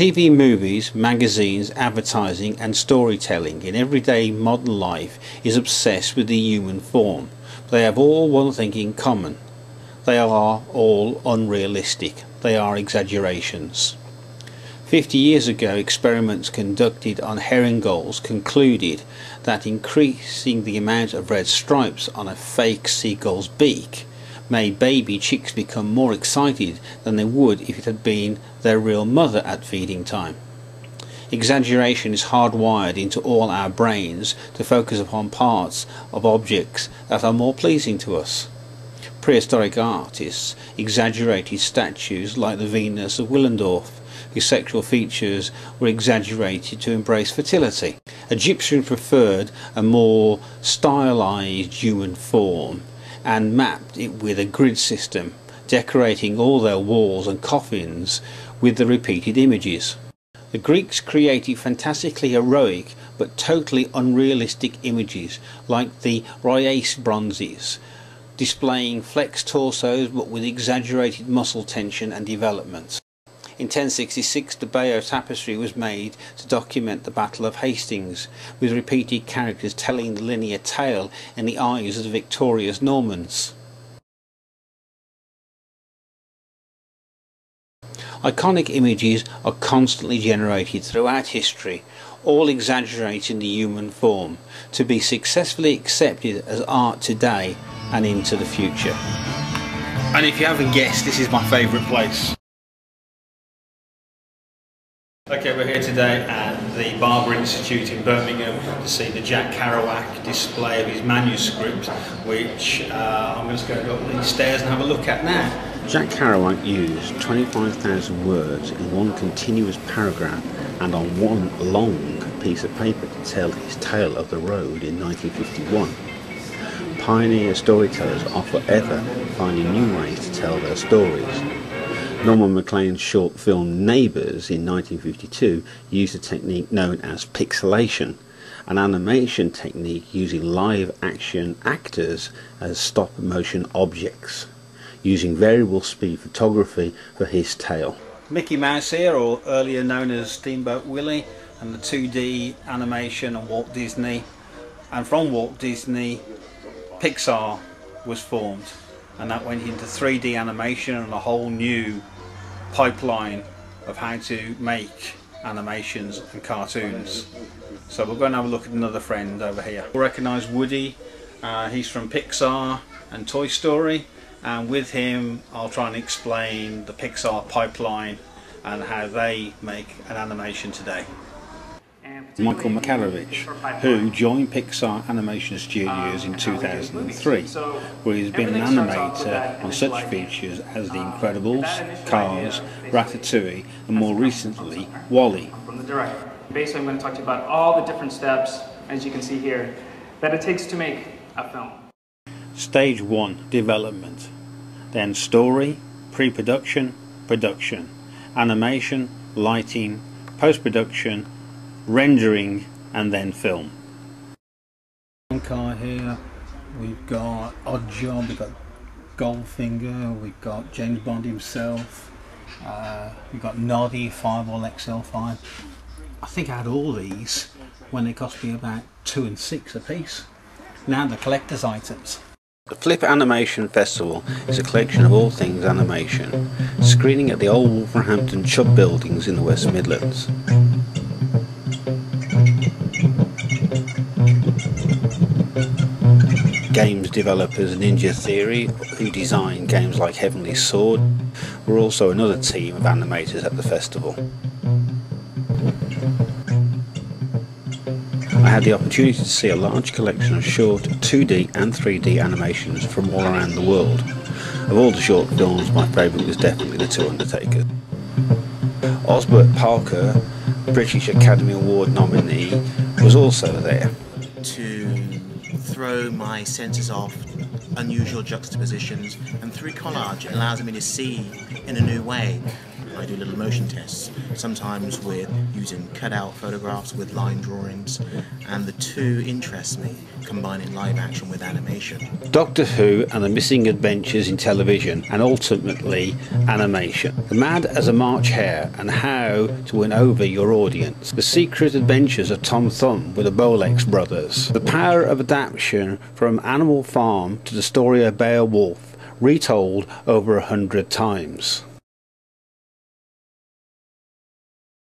TV, movies, magazines, advertising and storytelling in everyday modern life is obsessed with the human form. They have all one thing in common. They are all unrealistic. They are exaggerations. 50 years ago, experiments conducted on herring gulls concluded that increasing the amount of red stripes on a fake seagull's beak made baby chicks become more excited than they would if it had been their real mother at feeding time. Exaggeration is hardwired into all our brains to focus upon parts of objects that are more pleasing to us. Prehistoric artists exaggerated statues like the Venus of Wellendorf, whose sexual features were exaggerated to embrace fertility. Egyptians preferred a more stylized human form and mapped it with a grid system, decorating all their walls and coffins with the repeated images. The Greeks created fantastically heroic but totally unrealistic images like the Riace bronzes, displaying flexed torsos but with exaggerated muscle tension and development. In 1066 the Bayeux tapestry was made to document the Battle of Hastings, with repeated characters telling the linear tale in the eyes of the victorious Normans. Iconic images are constantly generated throughout history, all exaggerating the human form, to be successfully accepted as art today and into the future. And if you haven't guessed, this is my favourite place. Okay, we're here today at the Barber Institute in Birmingham to see the Jack Kerouac display of his manuscript, which I'm just going to go up these stairs and have a look at now. Jack Kerouac used 25,000 words in one continuous paragraph and on one long piece of paper to tell his tale of the road in 1951. Pioneer storytellers are forever finding new ways to tell their stories. Norman MacLean's short film Neighbours in 1952 used a technique known as pixelation, an animation technique using live action actors as stop motion objects, using variable speed photography for his tale. Mickey Mouse here, or earlier known as Steamboat Willie, and the 2D animation of Walt Disney, and from Walt Disney Pixar was formed, and that went into 3D animation and a whole new pipeline of how to make animations and cartoons. So we're going to have a look at another friend over here. You'll recognise Woody, he's from Pixar and Toy Story, and with him I'll try and explain the Pixar pipeline and how they make an animation today. Michael Makarovich, who joined Pixar Animation Studios in 2003, where he's been an animator on such features as The Incredibles, Cars, Ratatouille, and more recently, WALL-E. From the director. Basically, I'm going to talk to you about all the different steps, as you can see here, that it takes to make a film. Stage 1, development. Then story, pre-production, production, animation, lighting, post-production, rendering, and then film. Car here, we've got Oddjob, we've got Goldfinger, we've got James Bond himself, we've got Noddy, Fireball XL5. I think I had all these when they cost me about 2 and 6 a piece. Now the collector's items. The Flip Animation Festival is a collection of all things animation, screening at the old Wolverhampton Chubb buildings in the West Midlands. Games developers Ninja Theory, who designed games like Heavenly Sword, were also another team of animators at the festival. I had the opportunity to see a large collection of short 2D and 3D animations from all around the world. Of all the short films, my favourite was definitely The Two Undertakers. Osbert Parker, British Academy Award nominee, was also there. To throw my senses off unusual juxtapositions, and through collage it allows me to see in a new way. I do little motion tests, sometimes with using cutout photographs with line drawings, and the two interest me, combining live action with animation. Doctor Who and the Missing Adventures in Television, and ultimately animation. The Mad as a March Hare and how to win over your audience. The Secret Adventures of Tom Thumb with the Bolex brothers. The power of adaptation from Animal Farm to the story of Beowulf, retold over 100 times.